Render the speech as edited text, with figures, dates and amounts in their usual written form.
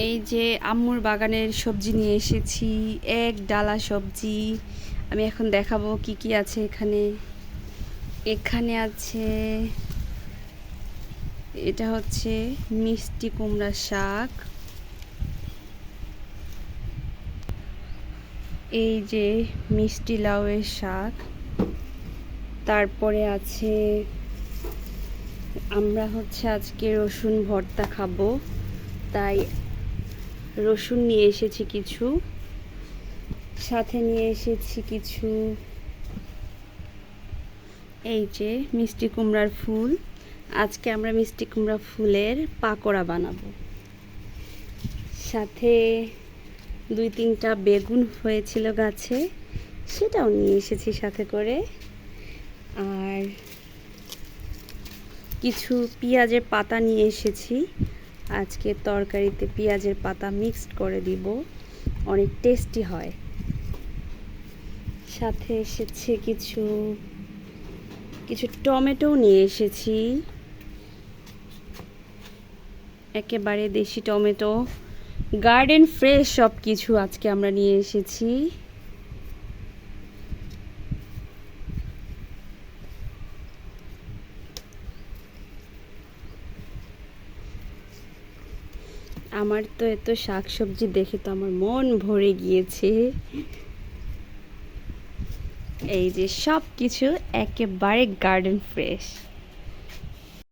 এই যে আম্মুর বাগানের সবজি নিয়ে এসেছি, এক ডালা সবজি। আমি এখন দেখাবো কি কি আছে এখানে। এখানে আছে, এটা হচ্ছে মিষ্টি কুমড়া শাক। এই যে মিষ্টি লাউয়ের শাক। তারপরে আছে, আমরা আজকে রসুন ভর্তা খাবো, তাই রসুন নিয়ে এসেছি কিছু, সাথে নিয়ে এসেছি কিছু এই যে মিষ্টি কুমড়ার ফুল। আজকে আমরা মিষ্টি কুমড়া ফুলের পাকোড়া বানাবো। সাথে 2-3টা বেগুন হয়েছিল গাছে, সেটাও নিয়ে এসেছি সাথে করে। আর কিছু পেঁয়াজের পাতা নিয়ে এসেছি, আজকে তরকারিতে পেঁয়াজের পাতা মিক্সড করে দিব, অনেক টেস্টি হয়। সাথে এসেছে কিছু টমেটো নিয়ে এসেছি, একেবারে দেশি টমেটো, গার্ডেন ফ্রেশ সব কিছু আজকে আমরা নিয়ে এসেছি। আমার তো এত শাকসবজি দেখে তো আমার মন ভরে গিয়েছে। এই যে সব কিছু একেবারে গার্ডেন ফ্রেশ।